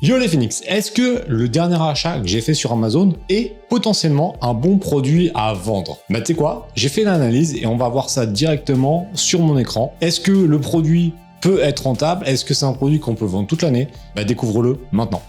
Yo les Phoenix, est-ce que le dernier achat que j'ai fait sur Amazon est potentiellement un bon produit à vendre? Bah tu sais quoi, j'ai fait l'analyse et on va voir ça directement sur mon écran. Est-ce que le produit peut être rentable? Est-ce que c'est un produit qu'on peut vendre toute l'année? Bah découvre-le maintenant.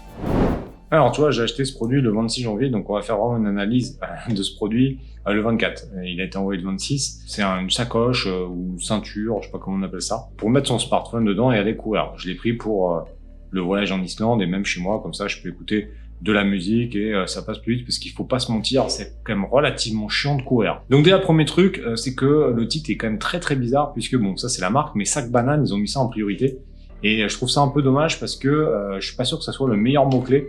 Alors tu vois, j'ai acheté ce produit le 26 janvier, donc on va faire vraiment une analyse de ce produit le 24. Il a été envoyé le 26. C'est une sacoche ou une ceinture, je sais pas comment on appelle ça, pour mettre son smartphone dedans et aller courir. Je l'ai pris pour le voyage en Islande et même chez moi, comme ça je peux écouter de la musique et ça passe plus vite parce qu'il faut pas se mentir, c'est quand même relativement chiant de courir. Donc déjà, premier truc, c'est que le titre est quand même très bizarre puisque bon, ça c'est la marque, mais Sac Banane, ils ont mis ça en priorité et je trouve ça un peu dommage parce que je suis pas sûr que ça soit le meilleur mot-clé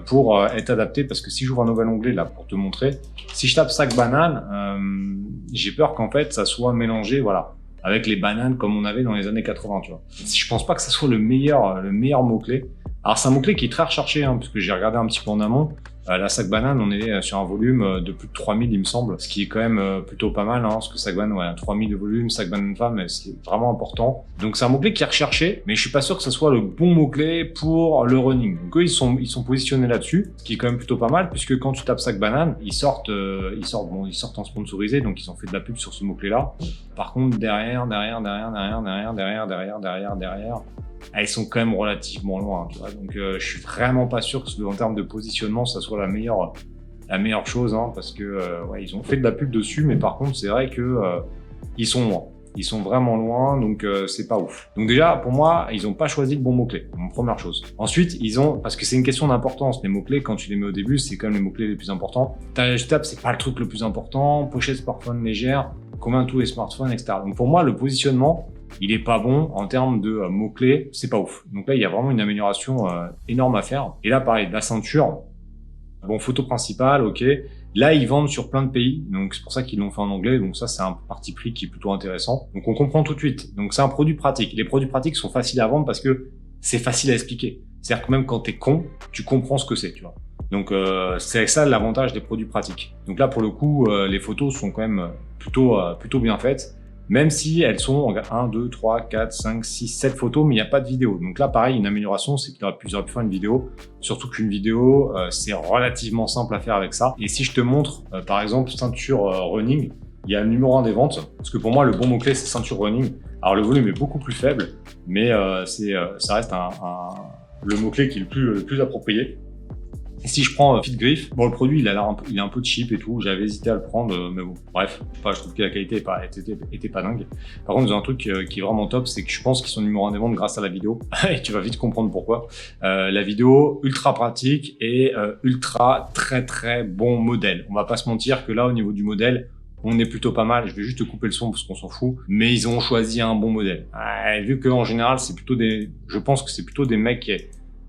pour être adapté, parce que si j'ouvre un nouvel onglet là pour te montrer, si je tape Sac Banane, j'ai peur qu'en fait ça soit mélangé, voilà, avec les bananes comme on avait dans les années 80, tu vois. Je pense pas que ça soit le meilleur mot-clé. Alors c'est un mot-clé qui est très recherché, hein, puisque j'ai regardé un petit peu en amont. La Sac Banane, on est sur un volume de plus de 3000, il me semble, ce qui est quand même plutôt pas mal, hein, parce que Sac Banane, ouais, 3000 de volume, Sac Banane femme, c'est vraiment important. Donc c'est un mot-clé qui est recherché, mais je suis pas sûr que ce soit le bon mot-clé pour le running. Donc eux, ils sont positionnés là-dessus, ce qui est quand même plutôt pas mal, puisque quand tu tapes Sac Banane, ils sortent en sponsorisé, donc ils ont fait de la pub sur ce mot-clé-là. Par contre, derrière, elles sont quand même relativement loin, tu vois. Donc je suis vraiment pas sûr que en termes de positionnement ça soit la meilleure chose, hein, parce que ouais, ils ont fait de la pub dessus, mais par contre c'est vrai que ils sont loin. Ils sont vraiment loin, donc c'est pas ouf. Donc déjà, pour moi, ils ont pas choisi le bon mot-clé, première chose. Ensuite, parce que c'est une question d'importance, les mots-clés, quand tu les mets au début, c'est quand même les mots-clés les plus importants. Tu tapes, c'est pas le truc le plus important, pochette smartphone légère, combien tous les smartphones, etc. Donc pour moi, le positionnement, il est pas bon en termes de mots-clés, c'est pas ouf. Donc là, il y a vraiment une amélioration énorme à faire. Et là, pareil, de la ceinture, bon, photo principale, ok. Là, ils vendent sur plein de pays, donc c'est pour ça qu'ils l'ont fait en anglais. Donc ça, c'est un parti pris qui est plutôt intéressant. Donc on comprend tout de suite. Donc c'est un produit pratique. Les produits pratiques sont faciles à vendre parce que c'est facile à expliquer. C'est-à-dire que même quand t'es con, tu comprends ce que c'est, tu vois. Donc c'est ça l'avantage des produits pratiques. Donc là, pour le coup, les photos sont quand même plutôt bien faites. Même si elles sont 1, 2, 3, 4, 5, 6, 7 photos, mais il n'y a pas de vidéo. Donc là, pareil, une amélioration, c'est qu'il aurait pu faire une vidéo. Surtout qu'une vidéo, c'est relativement simple à faire avec ça. Et si je te montre, par exemple, ceinture running, il y a le numéro 1 des ventes. Parce que pour moi, le bon mot-clé, c'est ceinture running. Alors le volume est beaucoup plus faible, mais ça reste le mot-clé qui est le plus approprié. Et si je prends Fit Grip, bon, le produit, il est un peu cheap et tout. J'avais hésité à le prendre, mais bon, bref. Enfin, je trouve que la qualité était pas dingue. Par contre, il y a un truc qui est vraiment top, c'est que je pense qu'ils sont numéro 1 des ventes grâce à la vidéo. Et tu vas vite comprendre pourquoi. La vidéo, ultra pratique et ultra très bon modèle. On va pas se mentir que là, au niveau du modèle, on est plutôt pas mal. Je vais juste te couper le son parce qu'on s'en fout. Mais ils ont choisi un bon modèle. Vu qu'en général, je pense que c'est plutôt des mecs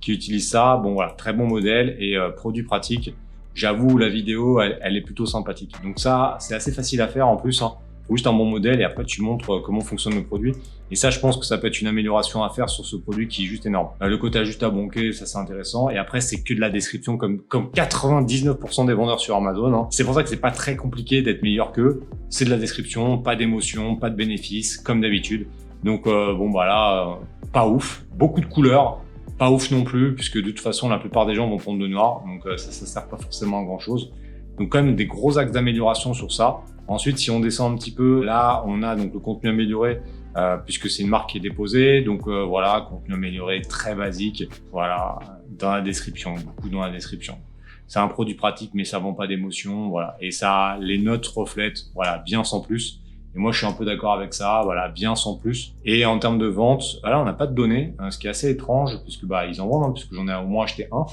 qui utilisent ça. Bon voilà, très bon modèle et produit pratique. J'avoue, la vidéo, elle est plutôt sympathique. Donc ça, c'est assez facile à faire en plus, hein. Faut juste un bon modèle et après tu montres comment fonctionne le produit. Et ça, je pense que ça peut être une amélioration à faire sur ce produit qui est juste énorme. Le côté ajuste à bonquer, ça c'est intéressant. Et après, c'est que de la description comme 99% des vendeurs sur Amazon, hein. C'est pour ça que c'est pas très compliqué d'être meilleur qu'eux. C'est de la description, pas d'émotion, pas de bénéfices, comme d'habitude. Donc bon voilà, pas ouf. Beaucoup de couleurs. Pas ouf non plus, puisque de toute façon, la plupart des gens vont prendre le noir, donc ça sert pas forcément à grand chose. Donc quand même des gros axes d'amélioration sur ça. Ensuite, si on descend un petit peu, là, on a donc le contenu amélioré, puisque c'est une marque qui est déposée. Donc voilà, contenu amélioré, très basique. Voilà, dans la description, beaucoup dans la description. C'est un produit pratique, mais ça vend pas d'émotion, voilà. Et ça, les notes reflètent, voilà, bien sans plus. Et moi, je suis un peu d'accord avec ça, voilà, bien sans plus. Et en termes de vente, là, on n'a pas de données, hein, ce qui est assez étrange, puisque bah ils en vendent, hein, puisque j'en ai au moins acheté un.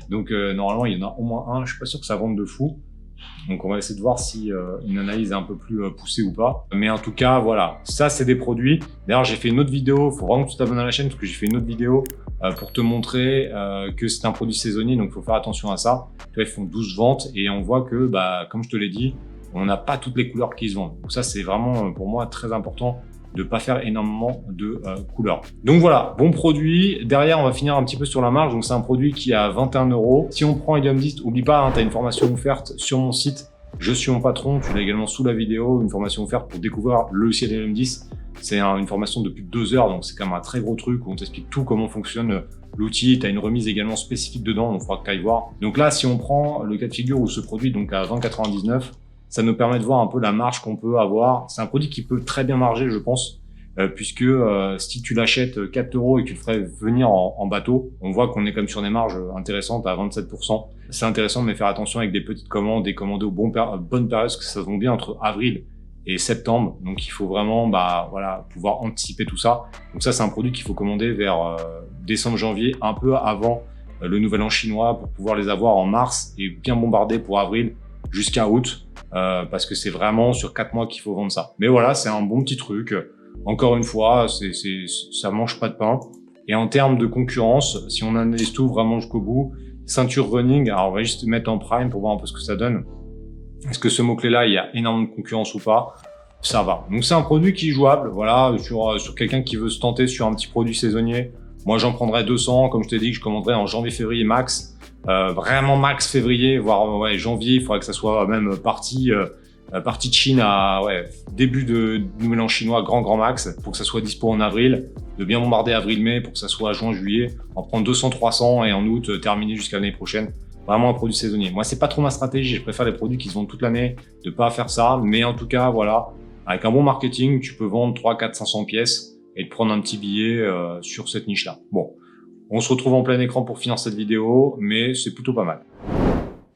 Donc normalement, il y en a au moins un. Je suis pas sûr que ça vende de fou. Donc on va essayer de voir si une analyse est un peu plus poussée ou pas. Mais en tout cas, voilà, ça c'est des produits. D'ailleurs, j'ai fait une autre vidéo. Faut vraiment que tu t'abonnes à la chaîne parce que j'ai fait une autre vidéo pour te montrer que c'est un produit saisonnier. Donc faut faire attention à ça. Tu vois, ils font 12 ventes et on voit que, bah, comme je te l'ai dit, on n'a pas toutes les couleurs qui se vendent. Donc ça, c'est vraiment pour moi très important de pas faire énormément de couleurs. Donc voilà, bon produit. Derrière, on va finir un petit peu sur la marge. Donc c'est un produit qui est à 21 €. Si on prend Helium 10, oublie pas, hein, tu as une formation offerte sur mon site. Je suis mon patron. Tu l'as également sous la vidéo, une formation offerte pour découvrir le logiciel Helium 10. C'est une formation de plus de 2 heures, donc c'est quand même un très gros truc où on t'explique tout comment fonctionne l'outil. Tu as une remise également spécifique dedans, donc il faudra que tu ailles voir. Donc là, si on prend le cas de figure où ce produit donc à 20,99, ça nous permet de voir un peu la marge qu'on peut avoir. C'est un produit qui peut très bien marger, je pense, puisque si tu l'achètes 4 € et que tu le ferais venir en bateau, on voit qu'on est quand même sur des marges intéressantes à 27%. C'est intéressant, mais faire attention avec des petites commandes et commander aux bonnes périodes, parce que ça se vend bien entre avril et septembre. Donc il faut vraiment pouvoir anticiper tout ça. Donc ça, c'est un produit qu'il faut commander vers décembre, janvier, un peu avant le nouvel an chinois, pour pouvoir les avoir en mars et bien bombarder pour avril jusqu'à août, parce que c'est vraiment sur 4 mois qu'il faut vendre ça. Mais voilà, c'est un bon petit truc. Encore une fois, ça mange pas de pain. Et en termes de concurrence, si on analyse tout vraiment jusqu'au bout, ceinture running, alors on va juste mettre en prime pour voir un peu ce que ça donne. Est-ce que ce mot-clé-là, il y a énormément de concurrence ou pas? Ça va. Donc c'est un produit qui est jouable, voilà, sur quelqu'un qui veut se tenter sur un petit produit saisonnier. Moi, j'en prendrais 200, comme je t'ai dit, que je commanderais en janvier-février max. Vraiment max février, voire janvier, il faudrait que ça soit même partie de Chine à début de nouvel an chinois, grand max, pour que ça soit dispo en avril, de bien bombarder avril-mai pour que ça soit juin-juillet, en prendre 200-300 et en août terminer jusqu'à l'année prochaine. Vraiment un produit saisonnier. Moi, c'est pas trop ma stratégie, je préfère les produits qui se vendent toute l'année, de pas faire ça, mais en tout cas, voilà, avec un bon marketing, tu peux vendre 3, 4, 500 pièces et te prendre un petit billet sur cette niche-là. Bon, on se retrouve en plein écran pour finir cette vidéo, mais c'est plutôt pas mal.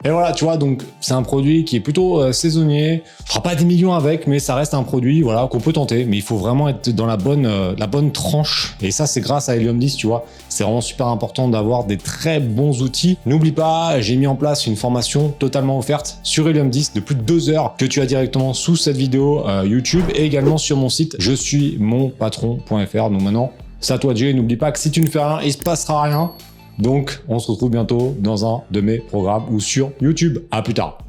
Et voilà, tu vois, donc c'est un produit qui est plutôt saisonnier. On fera pas des millions avec, mais ça reste un produit, voilà, qu'on peut tenter. Mais il faut vraiment être dans la bonne tranche. Et ça, c'est grâce à Helium 10, tu vois. C'est vraiment super important d'avoir des très bons outils. N'oublie pas, j'ai mis en place une formation totalement offerte sur Helium 10 de plus de 2 heures que tu as directement sous cette vidéo YouTube et également sur mon site je suis monpatron.fr. Donc maintenant, c'est à toi de gérer. N'oublie pas que si tu ne fais rien, il se passera rien. Donc, on se retrouve bientôt dans un de mes programmes ou sur YouTube. À plus tard.